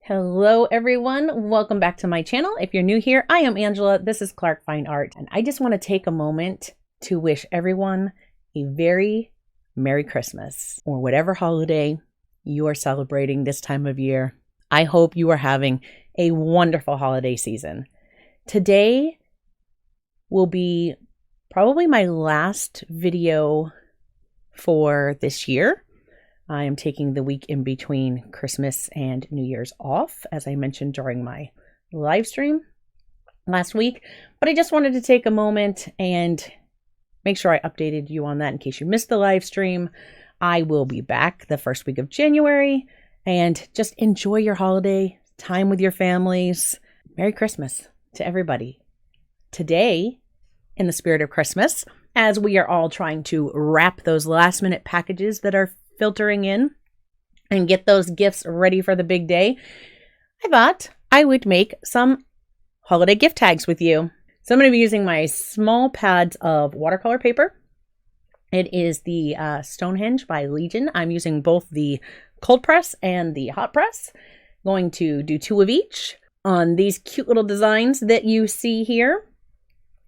Hello everyone, welcome back to my channel. If you're new here, I am Angela, this is Clark Fine Art, and I just want to take a moment to wish everyone a very Merry Christmas, or whatever holiday you are celebrating this time of year. I hope you are having a wonderful holiday season. Today will be probably my last video for this year. I am taking the week in between Christmas and New Year's off, as I mentioned during my live stream last week. But I just wanted to take a moment and make sure I updated you on that in case you missed the live stream. I will be back the first week of January, and just enjoy your holiday time with your families. Merry Christmas to everybody. Today, in the spirit of Christmas, as we are all trying to wrap those last minute packages that are filtering in and get those gifts ready for the big day, I thought I would make some holiday gift tags with you. So I'm going to be using my small pads of watercolor paper. It is the Stonehenge by Legion. I'm using both the cold press and the hot press. Going to do 2 of each on these cute little designs that you see here.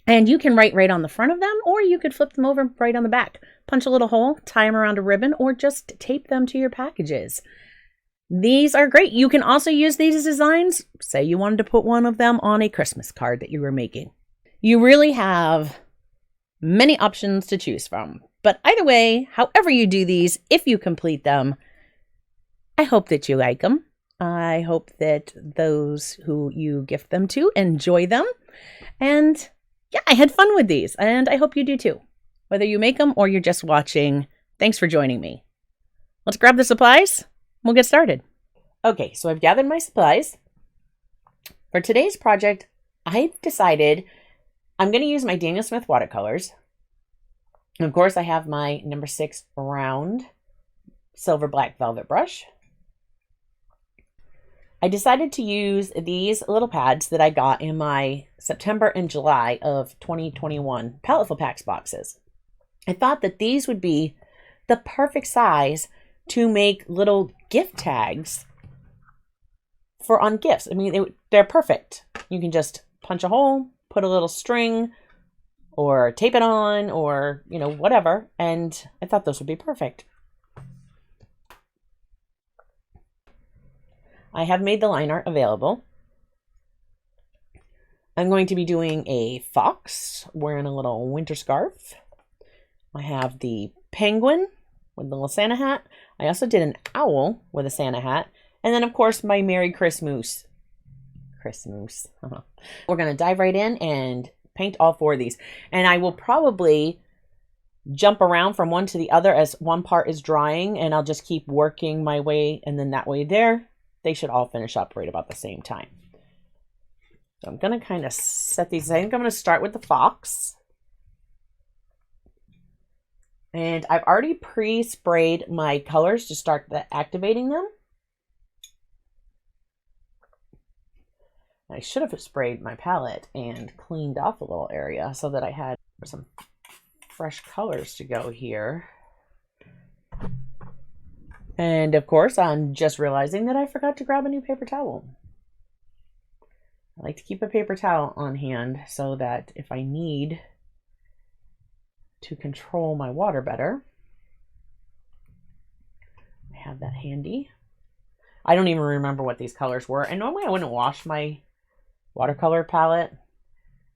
And you can write right on the front of them, or you could flip them over right on the back. Punch a little hole, tie them around a ribbon, or just tape them to your packages. These are great. You can also use these as designs. Say you wanted to put one of them on a Christmas card that you were making. You really have many options to choose from. But either way, however you do these, if you complete them, I hope that you like them. I hope that those who you gift them to enjoy them. And yeah, I had fun with these, and I hope you do too. Whether you make them or you're just watching, thanks for joining me. Let's grab the supplies. We'll get started. Okay, so I've gathered my supplies. For today's project, I've decided I'm going to use my Daniel Smith watercolors. And of course, I have my number 6 round silver black velvet brush. I decided to use these little pads that I got in my September and July of 2021 Paletteful Packs boxes. I thought that these would be the perfect size to make little gift tags for on gifts. I mean, they're perfect. You can just punch a hole, put a little string, or tape it on, or, you know, whatever. And I thought those would be perfect. I have made the line art available. I'm going to be doing a fox wearing a little winter scarf. I have the penguin with the little Santa hat. I also did an owl with a Santa hat. And then, of course, my Merry Christmas. We're going to dive right in and paint all 4 of these. And I will probably jump around from one to the other as one part is drying. And I'll just keep working my way, and then that way there. They should all finish up right about the same time. So I'm going to kind of set these. I think I'm going to start with the fox. And I've already pre-sprayed my colors to start activating them. I should have sprayed my palette and cleaned off a little area so that I had some fresh colors to go here. And of course, I'm just realizing that I forgot to grab a new paper towel. I like to keep a paper towel on hand so that if I need to control my water better, I have that handy. I don't even remember what these colors were. And normally I wouldn't wash my watercolor palette.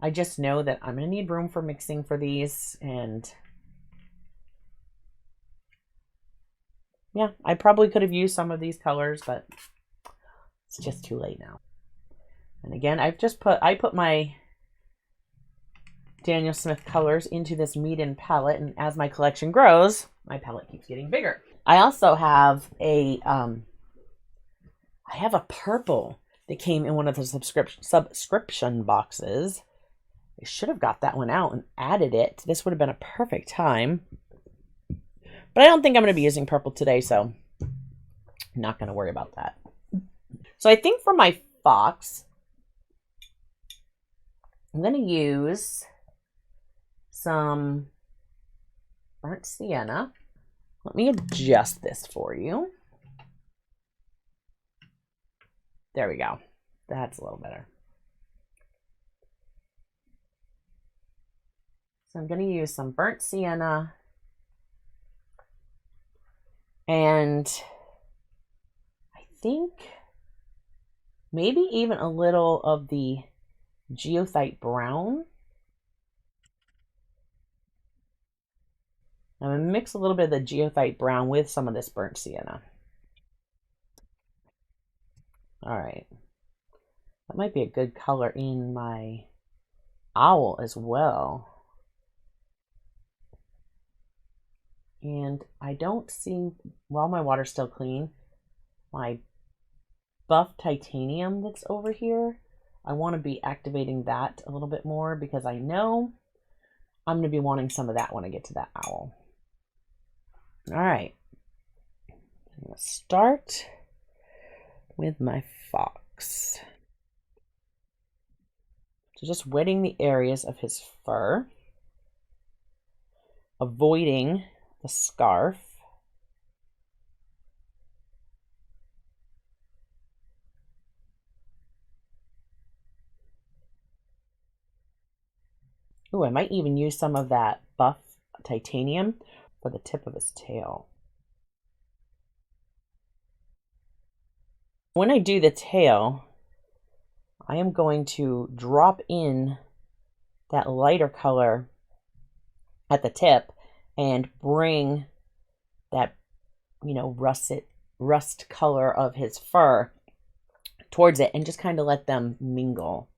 I just know that I'm going to need room for mixing for these, and yeah, I probably could have used some of these colors, but it's just too late now. And again, I put my Daniel Smith colors into this Meeden palette, and as my collection grows, my palette keeps getting bigger. I also have a purple that came in one of the subscription boxes. I should have got that one out and added it. This would have been a perfect time. But I don't think I'm going to be using purple today, so I'm not going to worry about that. So I think for my fox, I'm going to use some burnt sienna. Let me adjust this for you. There we go. That's a little better. So I'm going to use some burnt sienna and I think maybe even a little of the geothite brown. I'm going to mix a little bit of the geothite brown with some of this burnt sienna. All right. That might be a good color in my owl as well. And I don't see, while my water's still clean, my buff titanium that's over here. I want to be activating that a little bit more because I know I'm going to be wanting some of that when I get to that owl. All right. I'm going to start with my fox. So just wetting the areas of his fur, avoiding the scarf. Ooh, I might even use some of that buff titanium for the tip of his tail. When I do the tail, I am going to drop in that lighter color at the tip and bring that, you know, rust color of his fur towards it and just kind of let them mingle.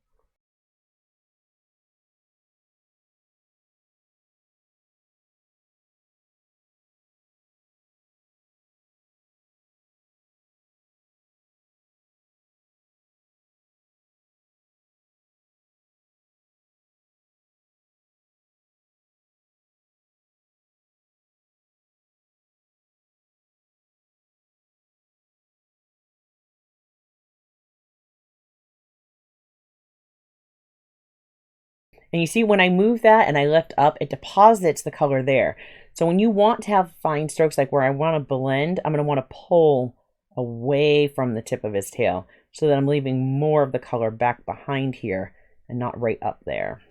And you see when I move that and I lift up, it deposits the color there. So when you want to have fine strokes, like where I want to blend, I'm going to want to pull away from the tip of his tail so that I'm leaving more of the color back behind here and not right up there.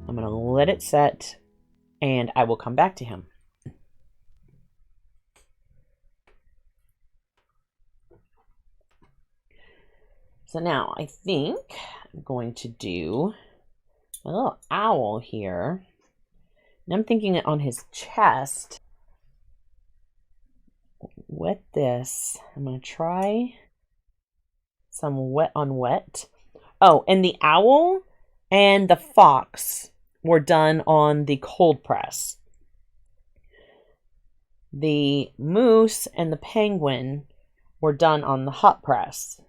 I'm going to let it set and I will come back to him. So now I think I'm going to do a little owl here. And I'm thinking on his chest. Wet this. I'm going to try some wet on wet. Oh, and the owl and the fox were done on the cold press. The moose and the penguin were done on the hot press.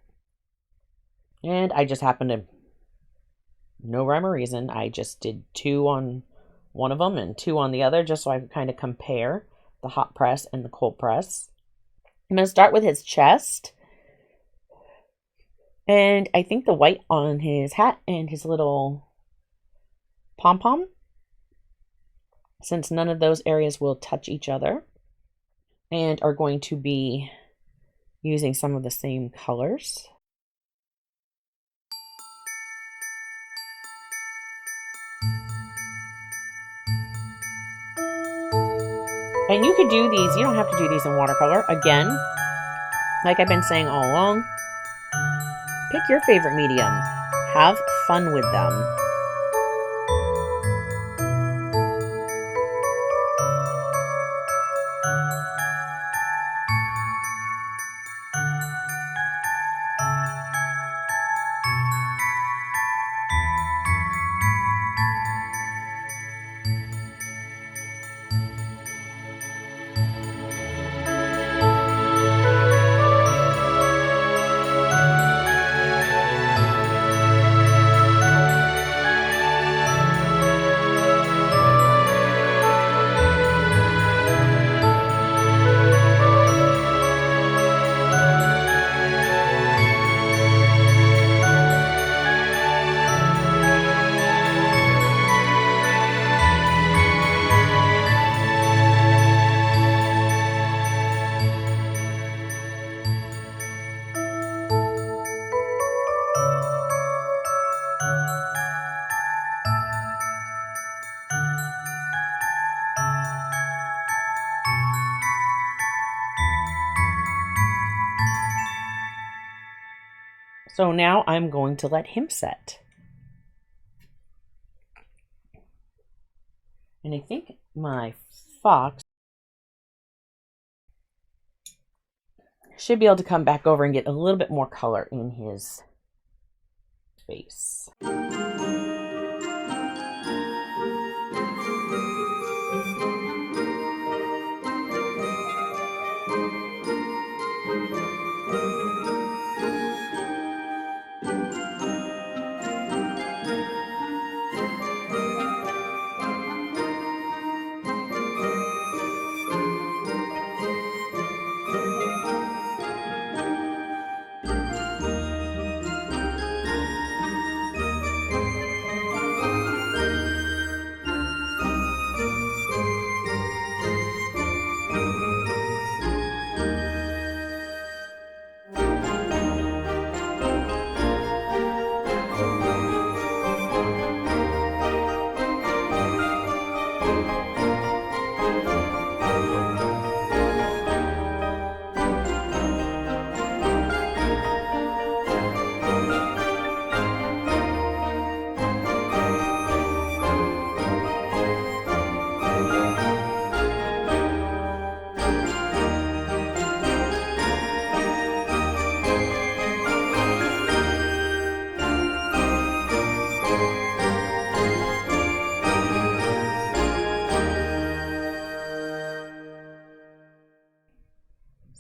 And I just happened to, no rhyme or reason, I just did 2 on one of them and 2 on the other, just so I could kind of compare the hot press and the cold press. I'm going to start with his chest. And I think the white on his hat and his little pom-pom, since none of those areas will touch each other and are going to be using some of the same colors. And you could do these, you don't have to do these in watercolor. Again, like I've been saying all along, pick your favorite medium. Have fun with them. So now I'm going to let him set. And I think my fox should be able to come back over and get a little bit more color in his face.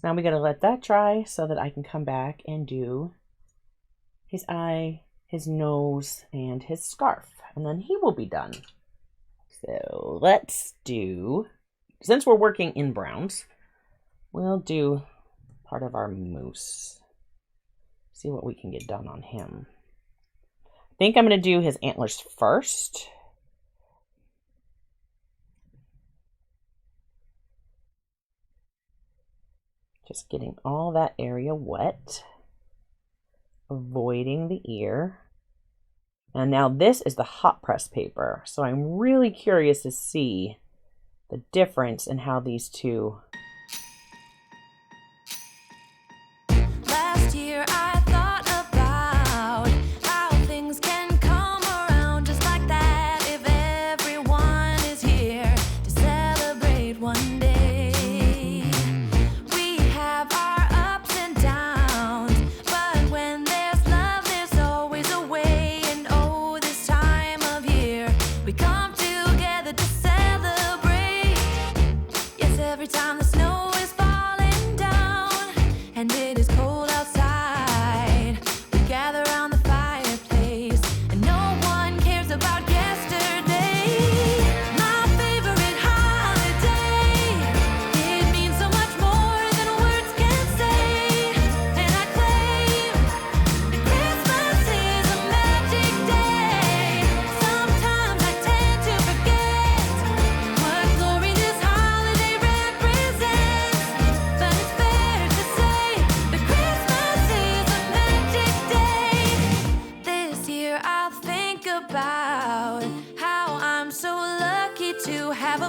Now we got to let that dry so that I can come back and do his eye, his nose, and his scarf. And then he will be done. So let's do, since we're working in browns, we'll do part of our moose. See what we can get done on him. I think I'm going to do his antlers first. Just getting all that area wet, avoiding the ear. And now this is the hot press paper. So I'm really curious to see the difference in how these two. Last year I thought about how things can come around just like that if everyone is here to celebrate one day. Every time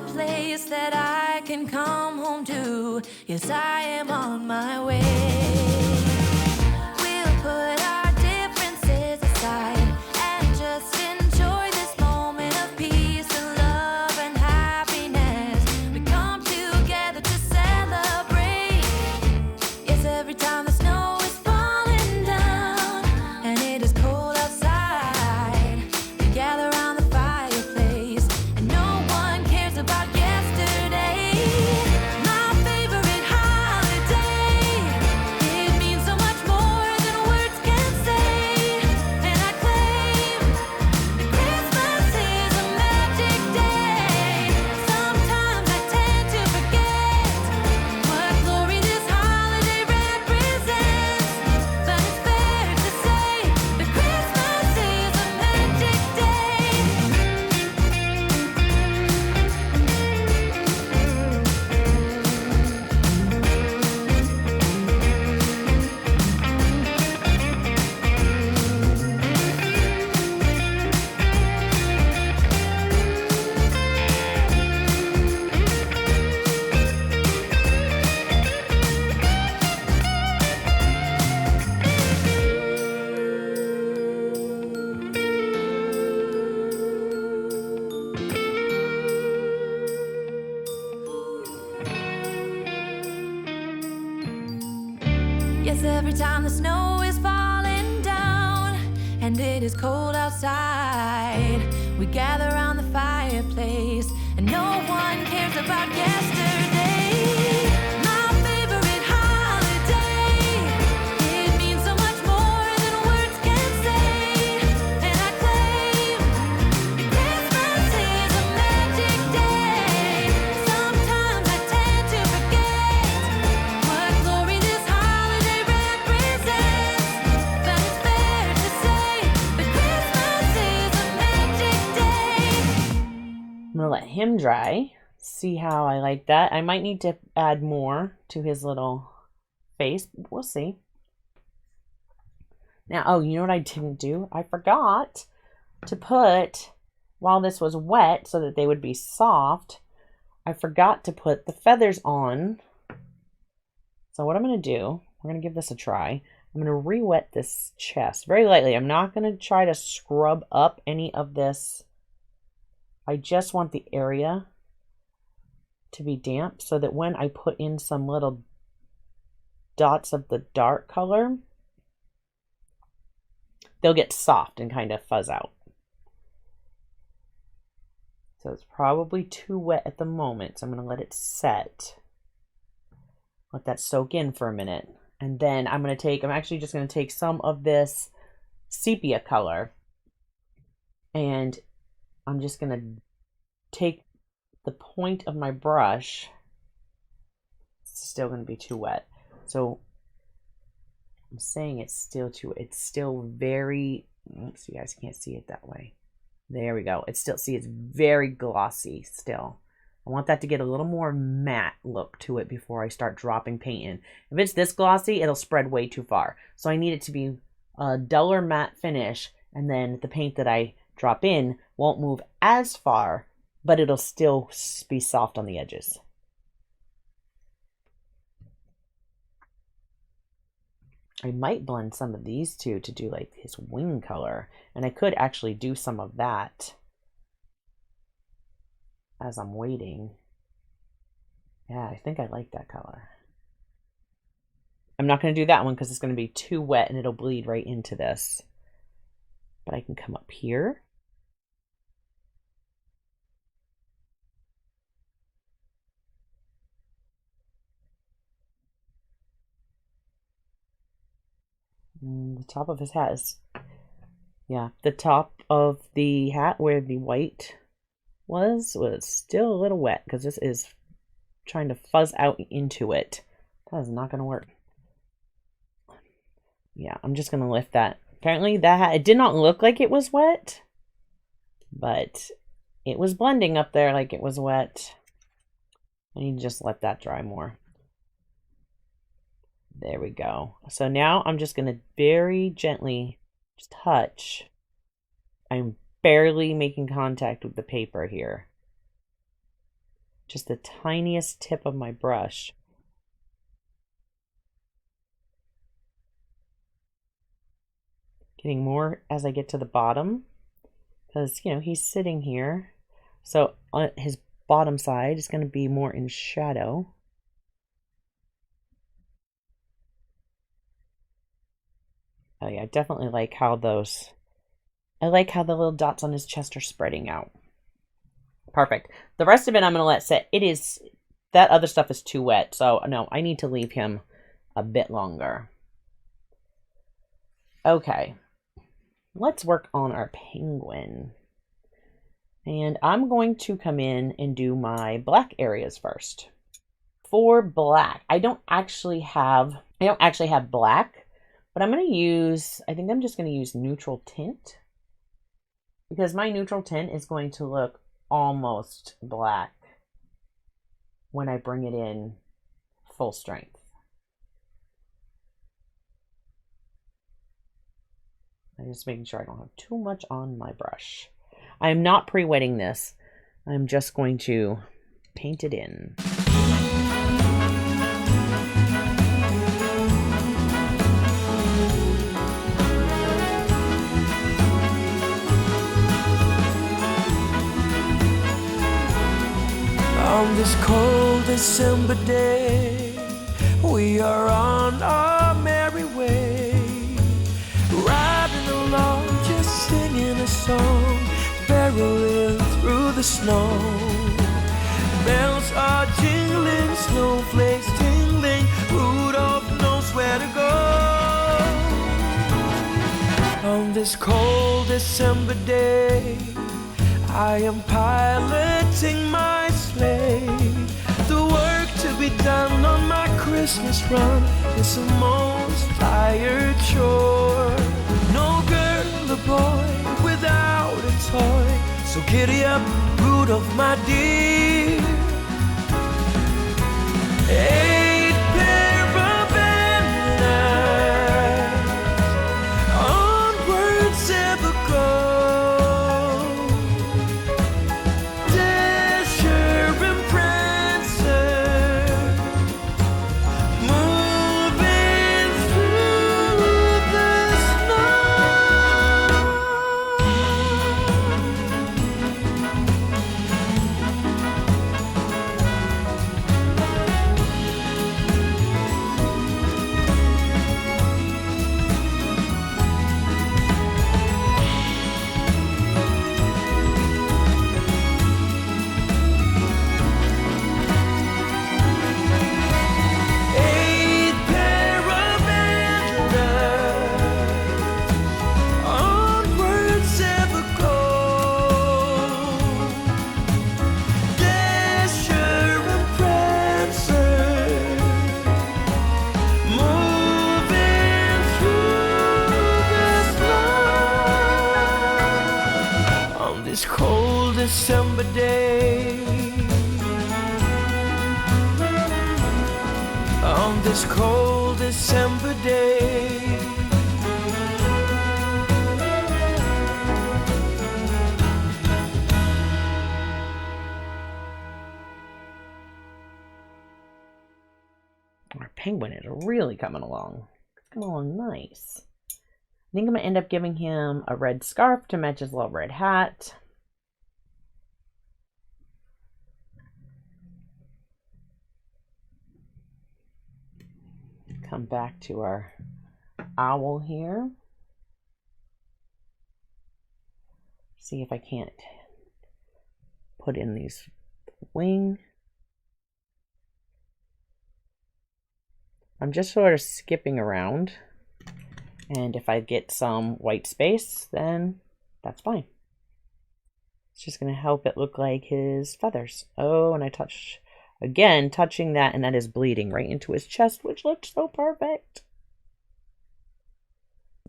place that I can come home to. Yes, I am on my way. We'll put our differences aside and just enjoy this moment of peace and love and happiness. We come together to celebrate. Yes, every time the snow is falling down and it is cold outside, we gather around the fireplace and no one cares about yesterday. My favorite holiday, it means so much more than words can say. And I claim that Christmas is a magic day. Sometimes I tend to forget what glory this holiday represents, but it's fair to say that Christmas is a magic day. Yes, every time the snow is falling down and it is cold outside, we gather around the fireplace and no one cares about yesterday. My favorite holiday, it means so much more than words can say. And I claim that Christmas is a magic day. Sometimes I tend to forget what glory this holiday represents, but it's fair to say that Christmas is a magic day. I'm gonna let him dry. See how I like that. I might need to add more to his little face. We'll see. Now, oh, you know what I didn't do? I forgot to put, while this was wet so that they would be soft, I forgot to put the feathers on. So what I'm going to do, we're going to give this a try. I'm going to re-wet this chest very lightly. I'm not going to try to scrub up any of this. I just want the area to be damp so that when I put in some little dots of the dark color, they'll get soft and kind of fuzz out. So it's probably too wet at the moment, so I'm going to let it set. Let that soak in for a minute. And then I'm actually just going to take some of this sepia color and I'm just going to take the point of my brush. It's still going to be too wet. So I'm saying it's still very, oops, you guys can't see it that way. There we go. It's very glossy still. I want that to get a little more matte look to it before I start dropping paint in. If it's this glossy, it'll spread way too far. So I need it to be a duller matte finish, and then the paint that I drop in won't move as far, but it'll still be soft on the edges. I might blend some of these two to do like his wing color, and I could actually do some of that as I'm waiting. Yeah, I think I like that color. I'm not going to do that one because it's going to be too wet and it'll bleed right into this. But I can come up here. And the top of his hat is, yeah, the top of the hat where the white was still a little wet because this is trying to fuzz out into it. That is not going to work. Yeah, I'm just going to lift that. Apparently that hat, it did not look like it was wet, but it was blending up there like it was wet. I need to just let that dry more. There we go. So now I'm just going to very gently just touch. I'm barely making contact with the paper here. just the tiniest tip of my brush. Getting more as I get to the bottom, because, you know, he's sitting here. So on his bottom side is going to be more in shadow. Oh yeah, I definitely like how those, I like how the little dots on his chest are spreading out. Perfect. The rest of it I'm going to let sit. It is, that other stuff is too wet. So no, I need to leave him a bit longer. Okay. Let's work on our penguin. And I'm going to come in and do my black areas first. For black, I don't actually have black, but I'm going to use, I think I'm just going to use neutral tint, because my neutral tint is going to look almost black when I bring it in full strength. I'm just making sure I don't have too much on my brush. I'm not pre-wetting this. I'm just going to paint it in. On this cold December day, we are on our merry way, riding along, just singing a song, barreling through the snow. Bells are jingling, snowflakes tingling, Rudolph knows where to go. On this cold December day, I am piloting my sleigh. The work to be done on my Christmas run is the most tired chore. No girl or boy without a toy, so giddy up, Rudolph, my dear. 8 pair of antlers, onwards ever go. December day, on this cold December day. Our penguin is really coming along. It's coming along nice. I think I'm going to end up giving him a red scarf to match his little red hat. Come back to our owl here. See if I can't put in these wing. I'm just sort of skipping around, and if I get some white space, then that's fine. It's just going to help it look like his feathers. Oh, and I touched, again, touching that, and that is bleeding right into his chest, which looked so perfect.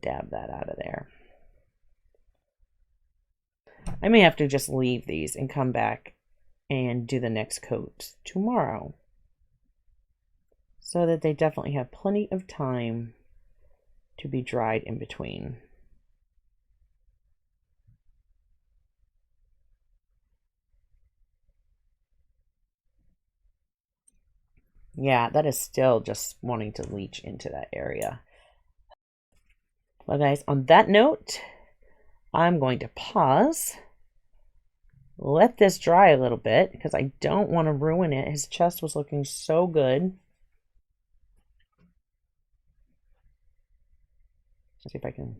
Dab that out of there. I may have to just leave these and come back and do the next coat tomorrow, so that they definitely have plenty of time to be dried in between. Yeah, that is still just wanting to leach into that area. Well, guys, on that note, I'm going to pause. Let this dry a little bit because I don't want to ruin it. His chest was looking so good. Let's see if I can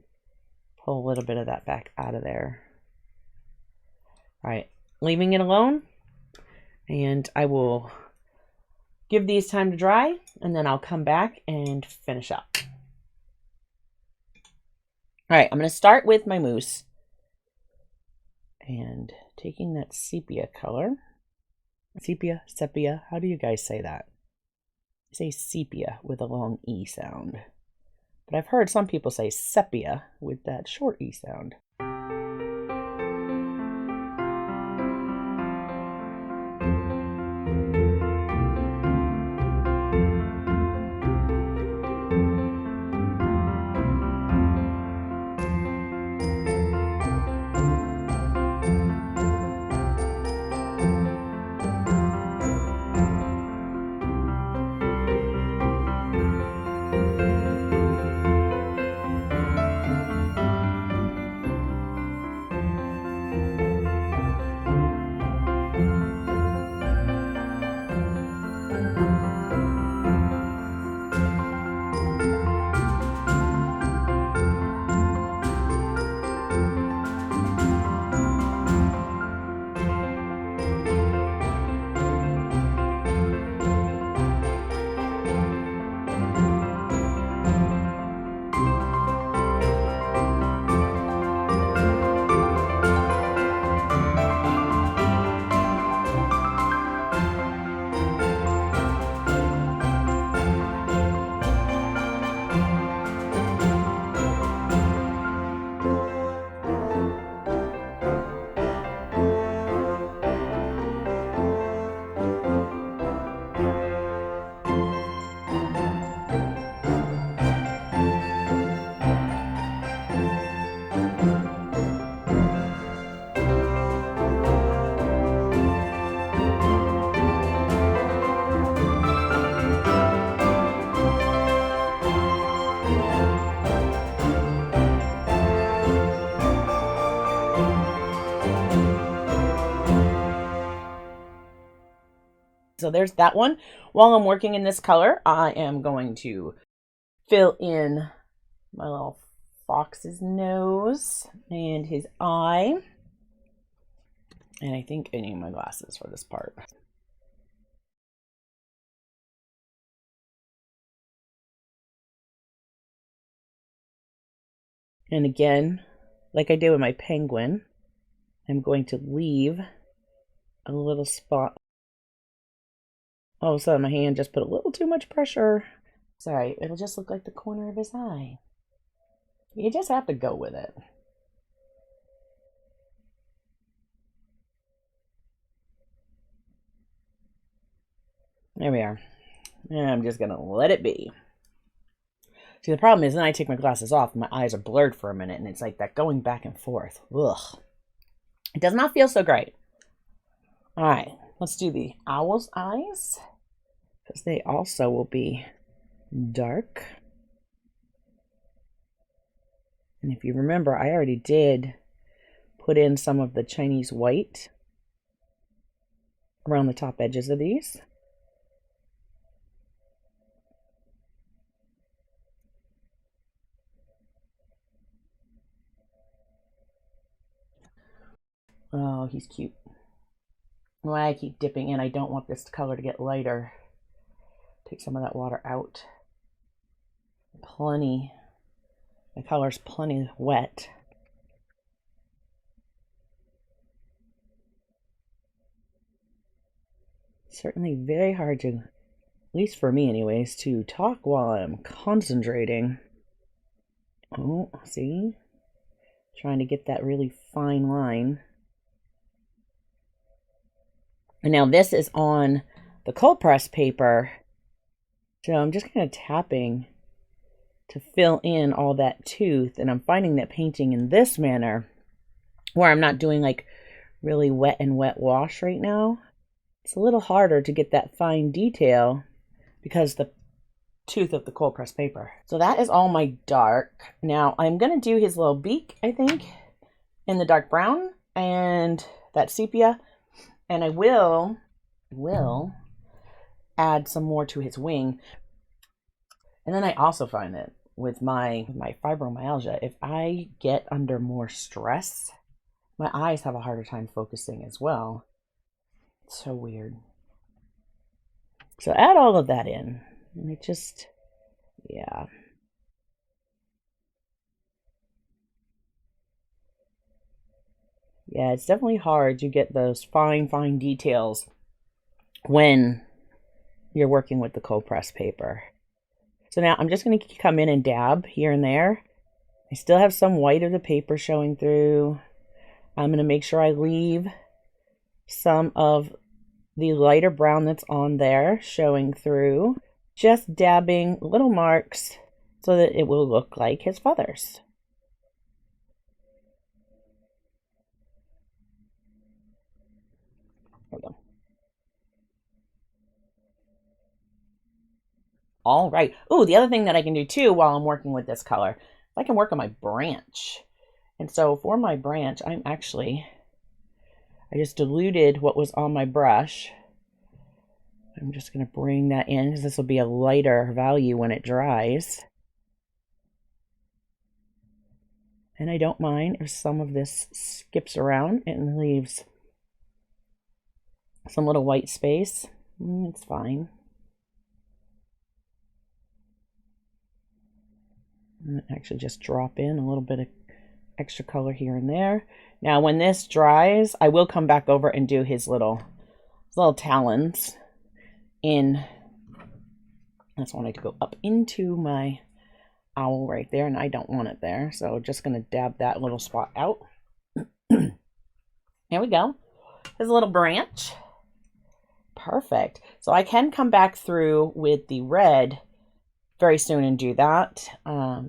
pull a little bit of that back out of there. All right, leaving it alone. And I will give these time to dry, and then I'll come back and finish up. All right, I'm going to start with my mousse. And taking that sepia color. Sepia, how do you guys say that? I say sepia with a long E sound. But I've heard some people say sepia with that short E sound. So there's that one. While I'm working in this color, I am going to fill in my little fox's nose and his eye. And I think I need my glasses for this part. And again, like I did with my penguin, I'm going to leave a little spot. All of a sudden, my hand just put a little too much pressure. Sorry, it'll just look like the corner of his eye. You just have to go with it. There we are. And I'm just going to let it be. See, the problem is then I take my glasses off and my eyes are blurred for a minute, and it's like that going back and forth. Ugh. It does not feel so great. All right, let's do the owl's eyes, because they also will be dark. And if you remember, I already did put in some of the Chinese white around the top edges of these. Oh, he's cute. Why I keep dipping in, I don't want this color to get lighter. Take some of that water out. Plenty. The color's plenty wet. Certainly very hard to, at least for me anyways, to talk while I'm concentrating. Oh, see? Trying to get that really fine line. And now this is on the cold press paper. So I'm just kind of tapping to fill in all that tooth. And I'm finding that painting in this manner, where I'm not doing like really wet and wet wash right now, it's a little harder to get that fine detail because the tooth of the cold pressed paper. So that is all my dark. Now I'm going to do his little beak, I think, in the dark brown and that sepia. And I will add some more to his wing. And then I also find that with my fibromyalgia, if I get under more stress, my eyes have a harder time focusing as well. It's so weird. So add all of that in. And it just, yeah. Yeah, it's definitely hard to get those fine details when you're working with the cold press paper. So now I'm just going to come in and dab here and there. I still have some white of the paper showing through. I'm going to make sure I leave some of the lighter brown that's on there showing through. Just dabbing little marks so that it will look like his feathers. There we go. All right. Oh, the other thing that I can do too while I'm working with this color, I can work on my branch. And so for my branch, I just diluted what was on my brush. I'm just going to bring that in because this will be a lighter value when it dries. And I don't mind if some of this skips around and leaves some little white space. It's fine. And actually just drop in a little bit of extra color here and there. Now when this dries, I will come back over and do his little talons in. That's wanting to go up into my owl right there, and I don't want it there, so just going to dab that little spot out. There we go. His little branch. Perfect. So I can come back through with the red very soon and do that. I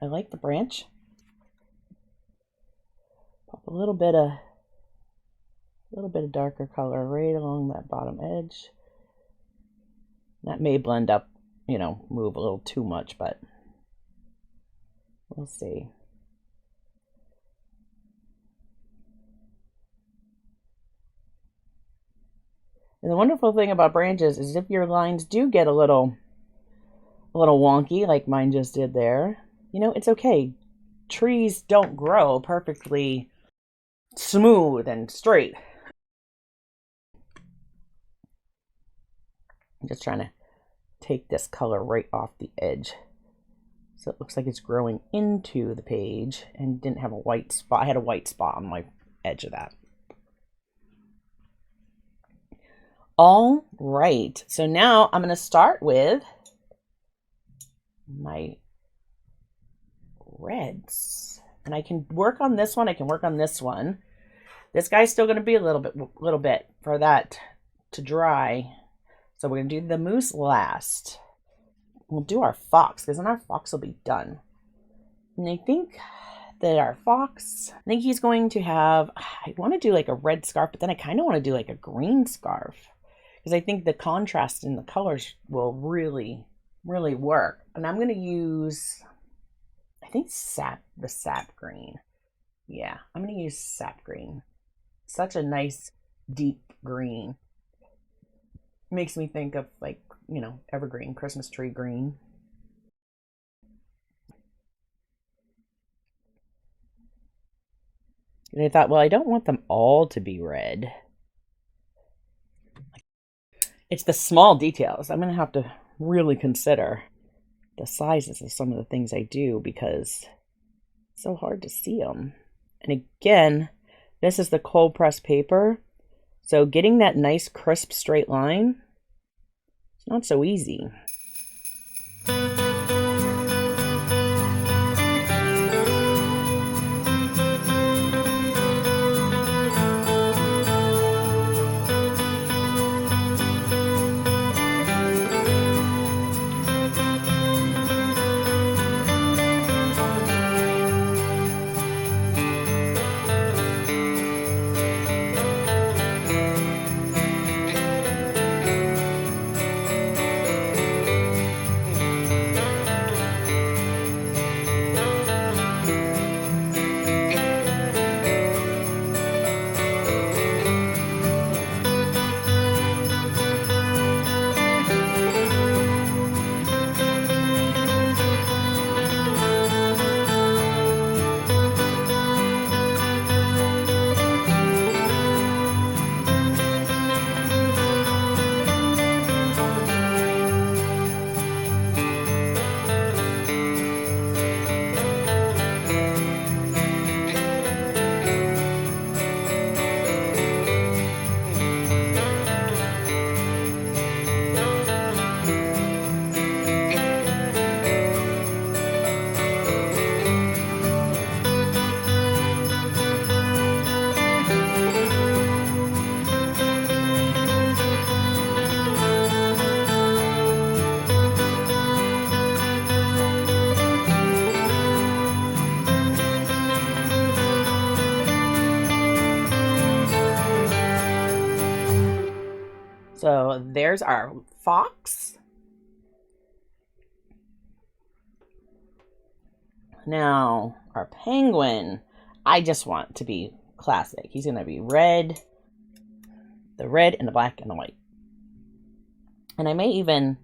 like the branch. Pop a little bit of darker color right along that bottom edge. That may blend up, move a little too much, but we'll see. And the wonderful thing about branches is if your lines do get a little wonky, like mine just did there, it's okay. Trees don't grow perfectly smooth and straight. I'm just trying to take this color right off the edge. So it looks like it's growing into the page and didn't have a white spot. I had a white spot on my edge of that. All right, so now I'm going to start with my reds. And I can work on this one, I can work on this one. This guy's still going to be a little bit for that to dry. So we're going to do the moose last. We'll do our fox, because then our fox will be done. And I think that our fox, I think he's going to have, I want to do like a red scarf, but then I kind of want to do like a green scarf. Because I think the contrast in the colors will really, really work. And I'm going to use, I think the sap green. Yeah, I'm going to use sap green. Such a nice deep green. Makes me think of like, evergreen, Christmas tree green. And I thought, well, I don't want them all to be red. It's the small details. I'm going to have to really consider the sizes of some of the things I do because it's so hard to see them. And again, this is the cold pressed paper. So getting that nice crisp straight line, it's not so easy. So there's our fox. Now, our penguin, I just want to be classic. He's going to be red, the red and the black and the white. And I may even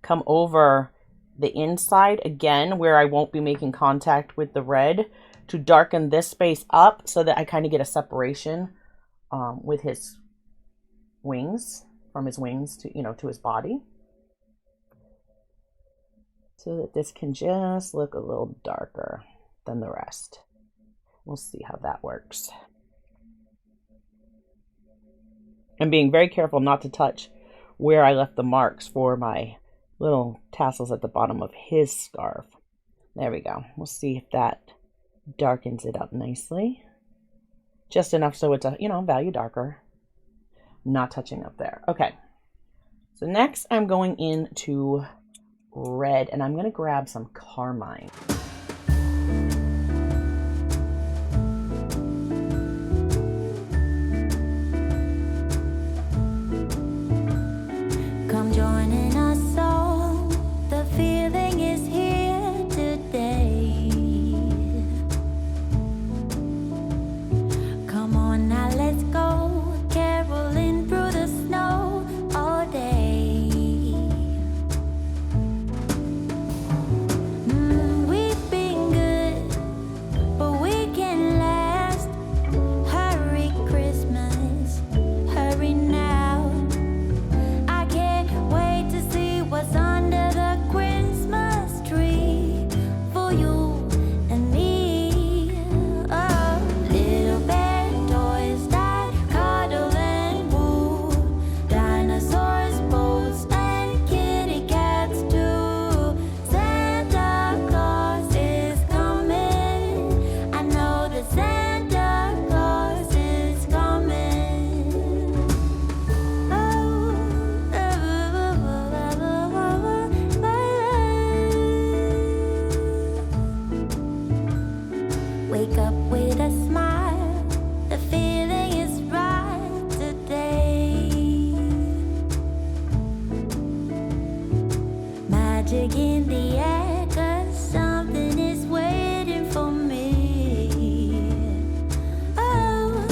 come over the inside again where I won't be making contact with the red to darken this space up so that I kind of get a separation with his wings, from his wings to, you know, to his body. So that this can just look a little darker than the rest. We'll see how that works. And being very careful not to touch where I left the marks for my little tassels at the bottom of his scarf. There we go. We'll see if that darkens it up nicely. Just enough so it's a, you know, value darker. Not touching up there. Okay. So next I'm going into red, and I'm going to grab some carmine. Come join in our song. The feeling is here today. Come on now, let's go. Caroling through the snow all day. We've been good, but we can last. Hurry Christmas, hurry now. I can't wait to see what's under the Christmas tree for you and me. Oh, little bear toys that cuddle and woo, dinosaurs, boats, and kitty cats too. Santa Claus is coming. I know that Santa Claus is coming. Wake up with a smile. The feeling is right today. Magic in the air, 'cause something is waiting for me. Oh,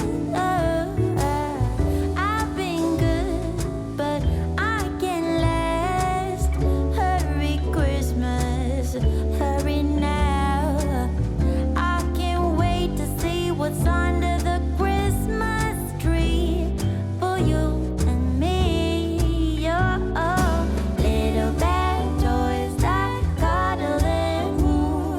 I've been good, but I can last. Hurry Christmas, hurry now. I can't wait to see what's under the Christmas tree for you and me. Oh, little bear toys that cuddle and woo,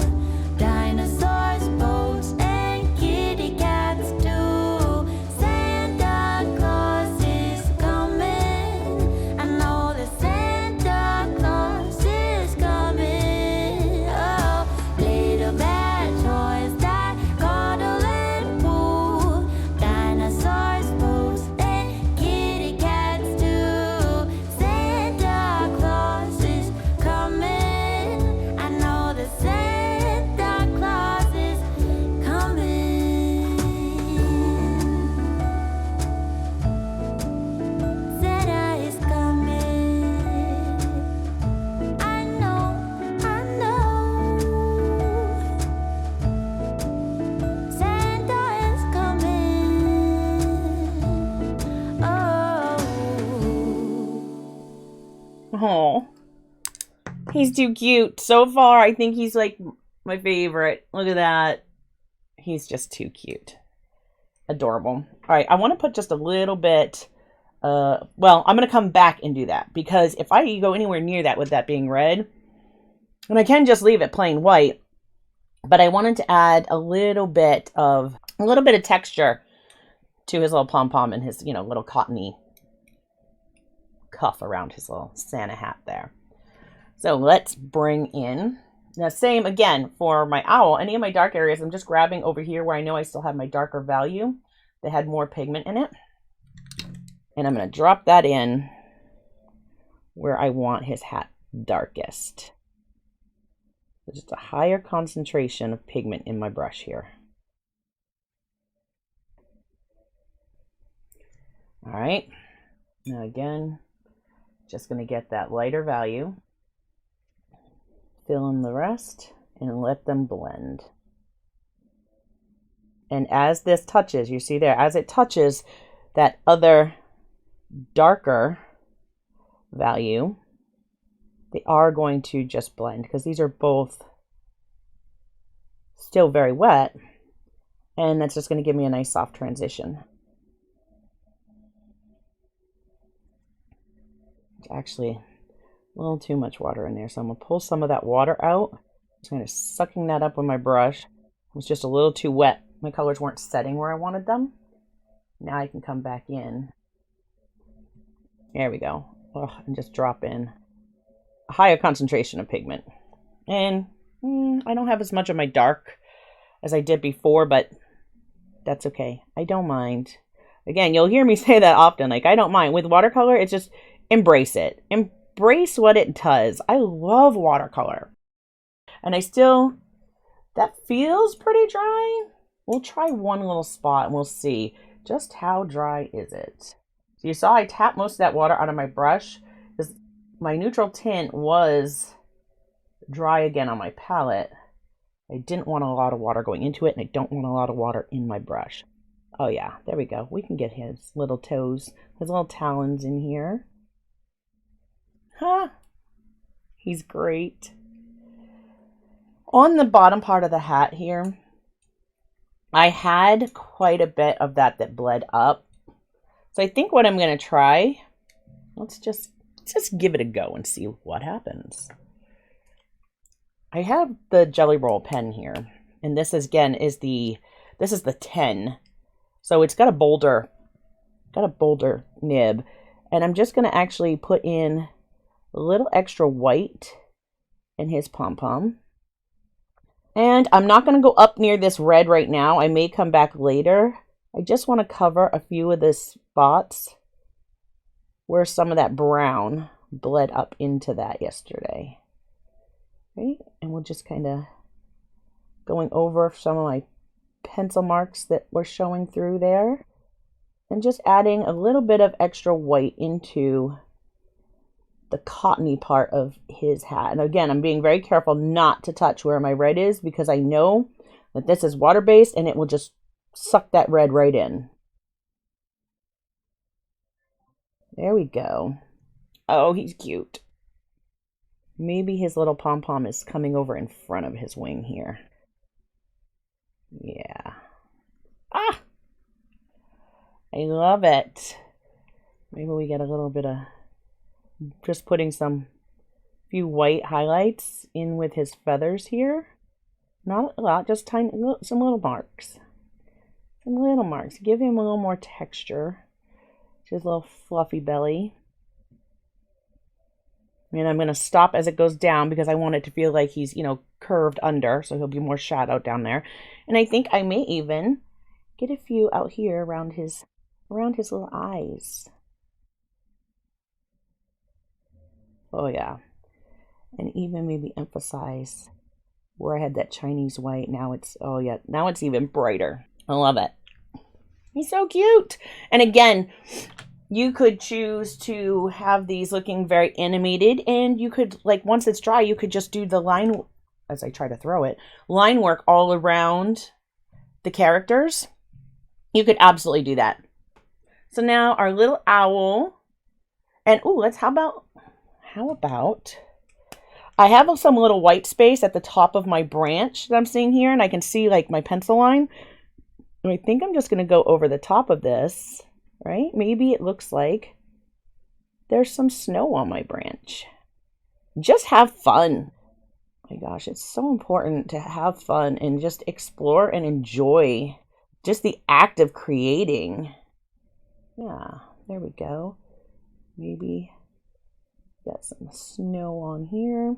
dinosaurs, boats, and kitty cats too. Santa Claus is coming. I know that Santa Claus is coming. Oh, little bear toys that cuddle and woo, dinosaurs, boats, and kitty cats too. Santa Claus is coming. I know that Santa Claus is coming. Santa is coming. I know. Santa is coming. Oh. Oh, he's too cute. So far, I think he's like my favorite. Look at that. He's just too cute. Adorable. All right, I want to put just a little bit. Well, I'm going to come back and do that, because if I go anywhere near that with that being red, and I can just leave it plain white, but I wanted to add a little bit of texture to his little pom-pom and his, you know, little cottony cuff around his little Santa hat there. So let's bring in, now same again for my owl. Any of my dark areas, I'm just grabbing over here where I know I still have my darker value that had more pigment in it. And I'm going to drop that in where I want his hat darkest. So just a higher concentration of pigment in my brush here. All right. Now again, just going to get that lighter value, fill in the rest, and let them blend. And as this touches, you see there, as it touches that other darker value, they are going to just blend because these are both still very wet, and that's just going to give me a nice soft transition. It's actually a little too much water in there, so I'm going to pull some of that water out. Just kind of sucking that up with my brush. It was just a little too wet. My colors weren't setting where I wanted them. Now I can come back in. There we go. And just drop in a higher concentration of pigment. And I don't have as much of my dark as I did before, but that's okay. I don't mind. Again, you'll hear me say that often. Like, I don't mind. With watercolor, it's just embrace it. Embrace what it does. I love watercolor. And that feels pretty dry. We'll try one little spot and we'll see just how dry is it. So you saw I tapped most of that water out of my brush because my neutral tint was dry again on my palette. I didn't want a lot of water going into it, and I don't want a lot of water in my brush. Oh yeah, there we go. We can get his little toes, his little talons in here. Huh? He's great. On the bottom part of the hat here, I had quite a bit of that bled up. So I think what I'm going to try, let's just give it a go and see what happens. I have the Jelly Roll pen here, and this is, again, this is the 10. So it's got a bolder nib, and I'm just going to actually put in a little extra white in his pom-pom. And I'm not going to go up near this red right now. I may come back later. I just want to cover a few of the spots where some of that brown bled up into that yesterday. Right? And we'll just kind of going over some of my pencil marks that were showing through there. And just adding a little bit of extra white into the cottony part of his hat. And again, I'm being very careful not to touch where my red is because I know that this is water-based and it will just suck that red right in. There we go. Oh, he's cute. Maybe his little pom-pom is coming over in front of his wing here. Yeah. Ah! I love it. Maybe we get a little bit of just putting some few white highlights in with his feathers here. Not a lot, just tiny, some little marks. Some little marks. Give him a little more texture to his little fluffy belly. And I'm going to stop as it goes down because I want it to feel like he's, curved under. So he'll be more shadow down there. And I think I may even get a few out here around his little eyes. Oh yeah. And even maybe emphasize where I had that Chinese white. Now it's even brighter. I love it. He's so cute. And again, you could choose to have these looking very animated, and you could, once it's dry, you could just do the line, as I try to throw it, line work all around the characters. You could absolutely do that. So now our little owl, and how about, I have some little white space at the top of my branch that I'm seeing here, and I can see my pencil line. And I think I'm just going to go over the top of this. Right? Maybe it looks like there's some snow on my branch. Just have fun. Oh my gosh, it's so important to have fun and just explore and enjoy just the act of creating. Yeah, there we go. Maybe got some snow on here.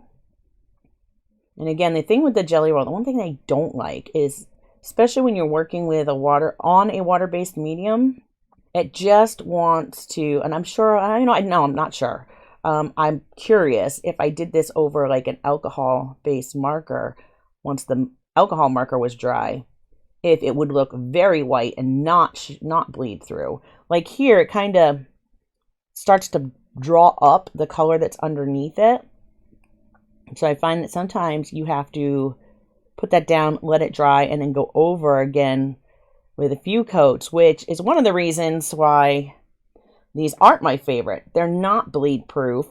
And again, the thing with the Jelly Roll, the one thing I don't like is, especially when you're working with a water-based medium, it just wants to, and I'm sure, I'm not sure. I'm curious if I did this over an alcohol-based marker, once the alcohol marker was dry, if it would look very white and not bleed through. Like here, it kind of starts to draw up the color that's underneath it. So I find that sometimes you have to put that down, let it dry, and then go over again with a few coats, which is one of the reasons why these aren't my favorite. They're not bleed proof.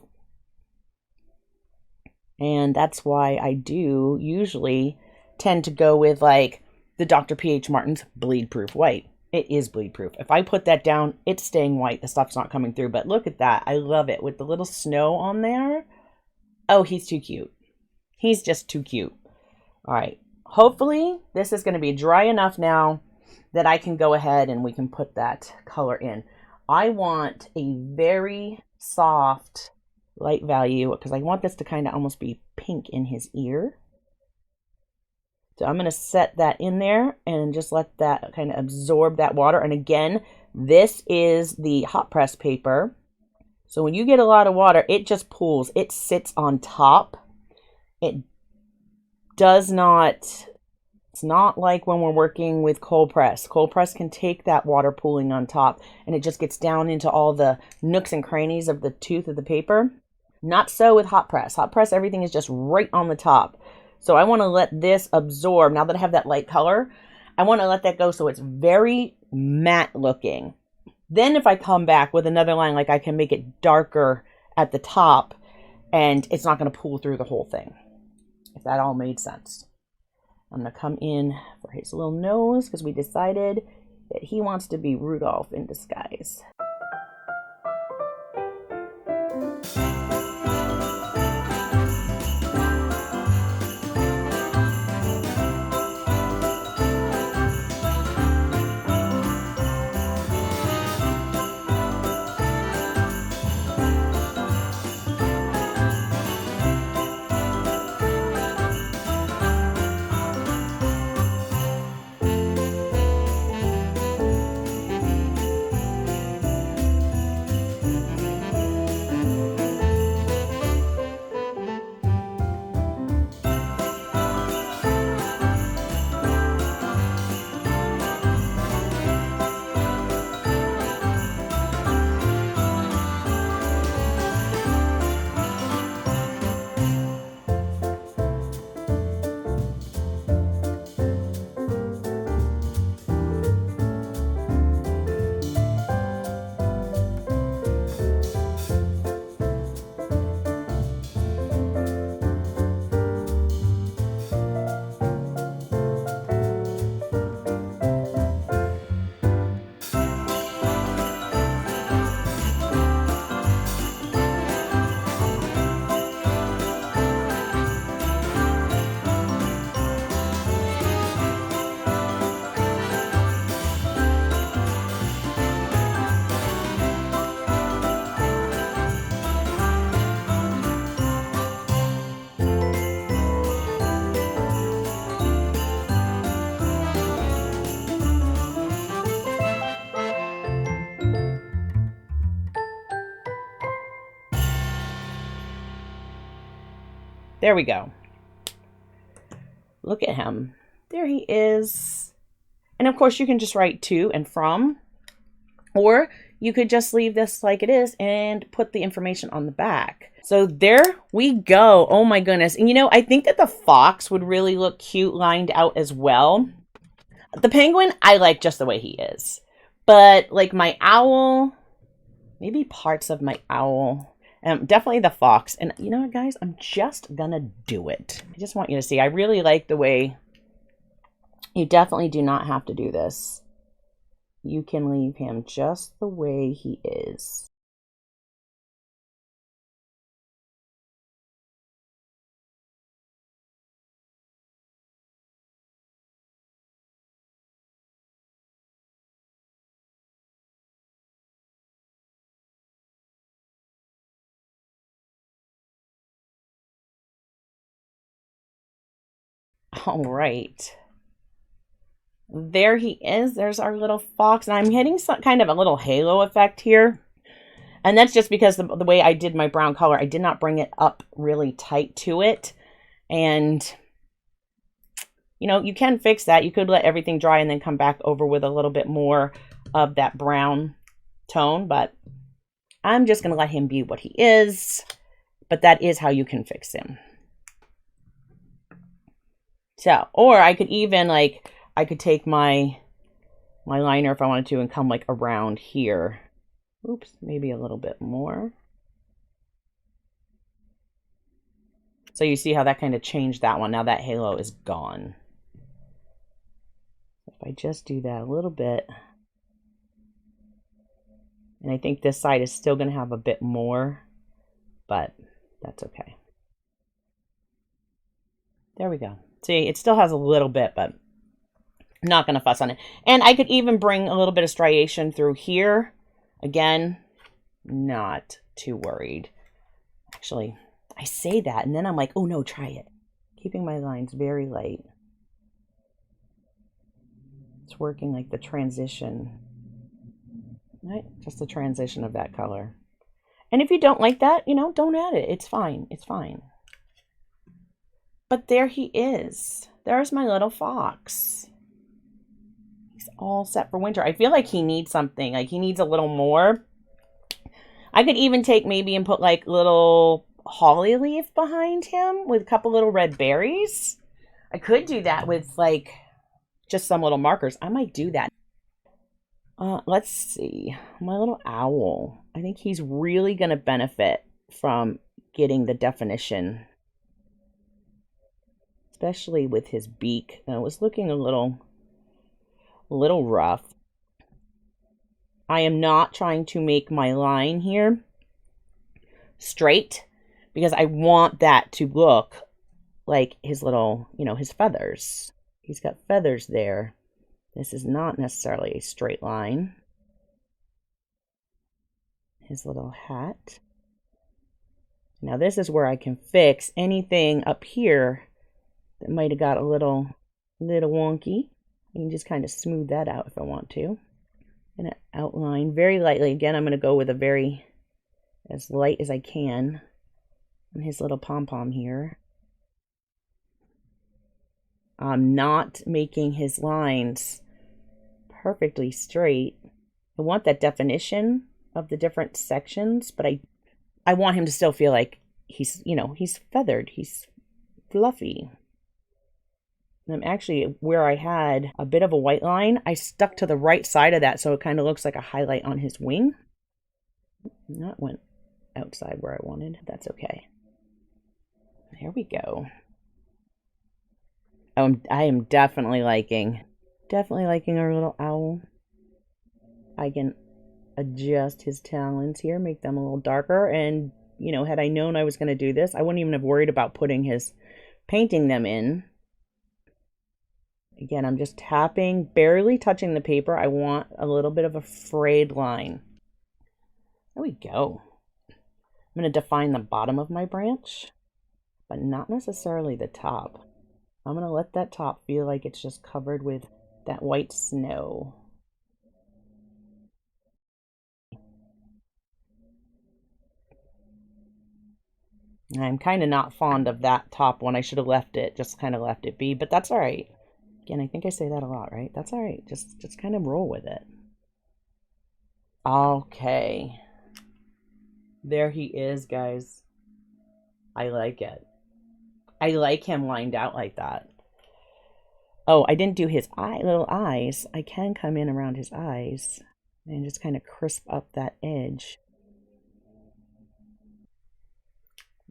And that's why I do usually tend to go with like the Dr. P.H. Martin's bleed proof white. It is bleed proof. If I put that down, it's staying white. The stuff's not coming through. But look at that. I love it with the little snow on there. Oh, he's too cute. He's just too cute. All right. Hopefully this is going to be dry enough now that I can go ahead and we can put that color in. I want a very soft light value because I want this to kind of almost be pink in his ear. So I'm going to set that in there and just let that kind of absorb that water. And again, this is the hot press paper. So when you get a lot of water, it just pools. It sits on top. It does not, it's not like when we're working with cold press. Cold press can take that water pooling on top and it just gets down into all the nooks and crannies of the tooth of the paper. Not so with hot press. Hot press, everything is just right on the top. So I want to let this absorb. Now that I have that light color, I want to let that go so it's very matte looking. Then if I come back with another line, like I can make it darker at the top and it's not going to pool through the whole thing. If that all made sense. I'm going to come in for his little nose because we decided that he wants to be Rudolph in disguise. There we go. Look at him. There he is. And of course you can just write to and from, or you could just leave this like it is and put the information on the back. So there we go. Oh my goodness. And you know, I think that the fox would really look cute lined out as well. The penguin, I like just the way he is. But like my owl, maybe parts of my owl. Definitely the fox. And you know what, guys? I'm just gonna do it. I just want you to see. I really like the way. You definitely do not have to do this. You can leave him just the way he is. All right. There he is. There's our little fox. And I'm hitting some kind of a little halo effect here. And that's just because the way I did my brown color, I did not bring it up really tight to it. And, you know, you can fix that. You could let everything dry and then come back over with a little bit more of that brown tone. But I'm just going to let him be what he is, but that is how you can fix him. So, or I could even like, I could take my liner if I wanted to and come like around here. Oops, maybe a little bit more. So you see how that kind of changed that one. Now that halo is gone. If I just do that a little bit, and I think this side is still going to have a bit more, but that's okay. There we go. See, it still has a little bit, but I'm not going to fuss on it. And I could even bring a little bit of striation through here. Again, not too worried. Actually, I say that, and then I'm like, oh no, try it. Keeping my lines very light. It's working like the transition. Right? Just the transition of that color. And if you don't like that, you know, don't add it. It's fine. It's fine. But there he is. There's my little fox. He's all set for winter. I feel like he needs something. Like he needs a little more. I could even take maybe and put like little holly leaf behind him with a couple little red berries. I could do that with like just some little markers. I might do that. Let's see. My little owl. I think he's really going to benefit from getting the definition. Especially with his beak. It was looking a little rough. I am not trying to make my line here straight because I want that to look like his little, you know, his feathers. He's got feathers there. This is not necessarily a straight line. His little hat. Now this is where I can fix anything up here that might have got a little wonky. You can just kind of smooth that out if I want to. I'm going to outline very lightly. Again, I'm going to go with a very, as light as I can on his little pom-pom here. I'm not making his lines perfectly straight. I want that definition of the different sections, but I want him to still feel like he's, you know, he's feathered, he's fluffy. And I'm actually, where I had a bit of a white line, I stuck to the right side of that so it kind of looks like a highlight on his wing. And that went outside where I wanted. That's okay. There we go. I am definitely liking our little owl. I can adjust his talons here, make them a little darker. And, you know, had I known I was going to do this, I wouldn't even have worried about painting them in. Again, I'm just tapping, barely touching the paper. I want a little bit of a frayed line. There we go. I'm going to define the bottom of my branch, but not necessarily the top. I'm going to let that top feel like it's just covered with that white snow. I'm kind of not fond of that top one. I should have left it, just kind of left it be, but that's all right. Again, I think I say that a lot, right? That's all right. Just kind of roll with it. Okay. There he is, guys. I like it. I like him lined out like that. Oh, I didn't do his little eyes. I can come in around his eyes and just kind of crisp up that edge.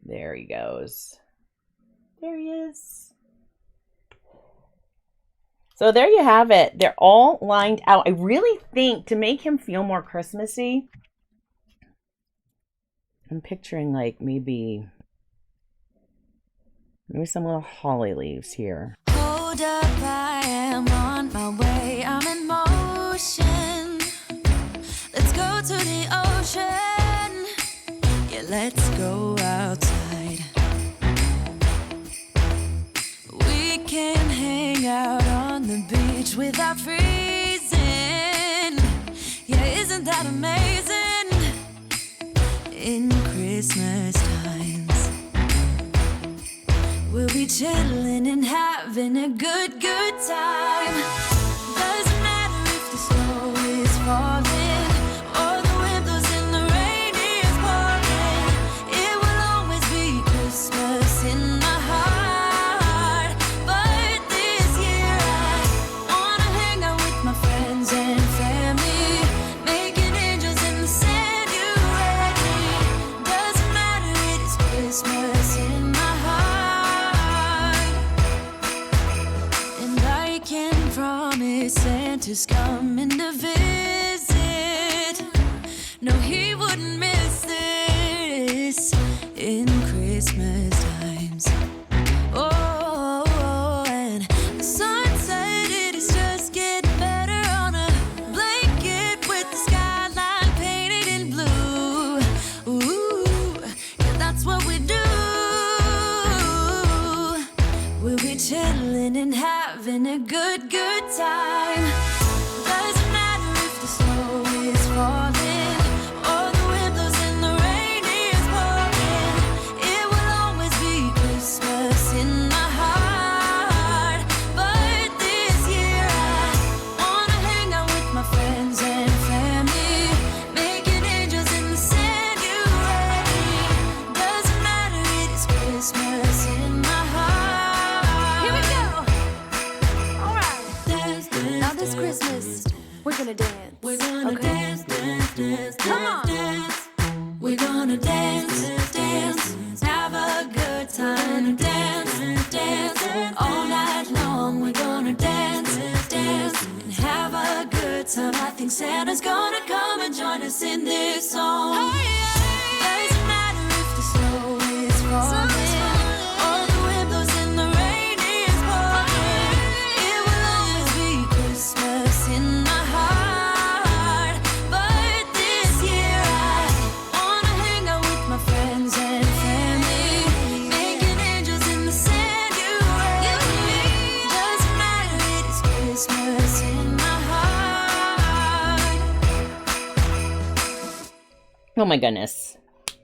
There he goes. There he is. So there you have it. They're all lined out. I really think to make him feel more Christmassy, I'm picturing like maybe some little holly leaves here. Hold up, I am on my way. I'm in motion. Let's go to the ocean. Yeah, let's go outside. We can hang out on the beach without freezing. Yeah, isn't that amazing? In Christmas times, we'll be chilling and having a good time. Doesn't matter if the snow is falling or the wind blows in the rain Santa's coming to visit. No, he wouldn't miss this in Christmas times. Oh, and the sun said it is just getting better on a blanket with the skyline painted in blue. Ooh, yeah, that's what we do. We'll be chilling and having a good time. Doesn't matter if the snow is falling or the wind blows and the rain is pouring. It will always be Christmas in my heart. But this year I wanna hang out with my friends and family, making angels in the sanctuary. Doesn't matter, it is Christmas in my heart. Here we go. All right. Now this Christmas, we're gonna dance. We're gonna dance. Come on. We're gonna dance, have a good time, dance, all night long. We're gonna dance, and have a good time. I think Santa's gonna come and join us in this song. Doesn't matter if the snow is falling or the wind blows and the rain is pouring. It will always be Christmas in my heart. But this year I wanna hang out with my friends and family, making angels in the sanctuary. Doesn't matter, it is Christmas in my heart. Oh my goodness.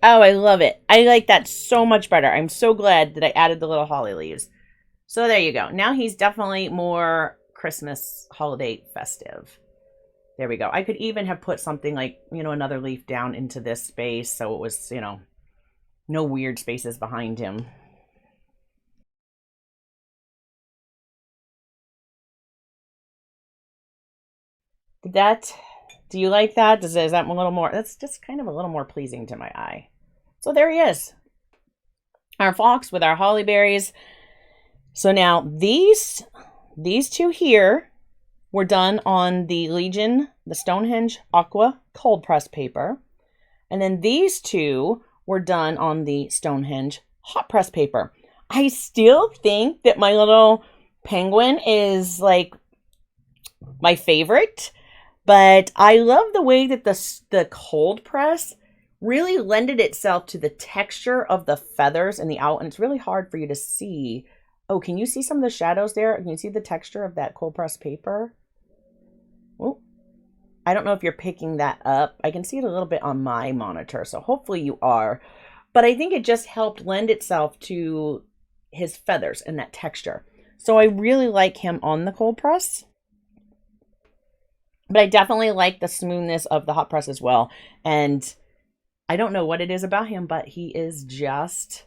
Oh, I love it. I like that so much better. I'm so glad that I added the little holly leaves. So there you go. Now he's definitely more Christmas holiday festive. There we go. I could even have put something like, another leaf down into this space so it was, no weird spaces behind him. Do you like that? Is that a little more? That's just kind of a little more pleasing to my eye. So there he is. Our fox with our holly berries. So now these two here were done on the Legion, the Stonehenge Aqua cold press paper. And then these two were done on the Stonehenge hot press paper. I still think that my little penguin is like my favorite, but I love the way that the cold press really lended itself to the texture of the feathers and the owl, and it's really hard for you to see. Oh, can you see some of the shadows there? Can you see the texture of that cold press paper? Oh, I don't know if you're picking that up. I can see it a little bit on my monitor, so hopefully you are. But I think it just helped lend itself to his feathers and that texture. So I really like him on the cold press. But I definitely like the smoothness of the hot press as well. And I don't know what it is about him, but he is just,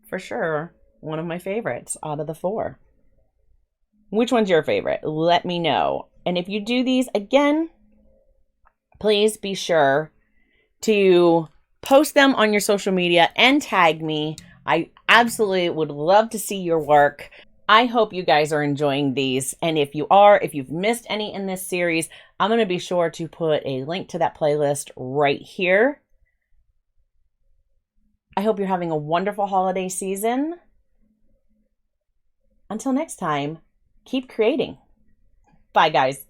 for sure, one of my favorites out of the four. Which one's your favorite? Let me know. And if you do these again, please be sure to post them on your social media and tag me. I absolutely would love to see your work. I hope you guys are enjoying these. And if you are, if you've missed any in this series, I'm going to be sure to put a link to that playlist right here. I hope you're having a wonderful holiday season. Until next time, keep creating. Bye, guys.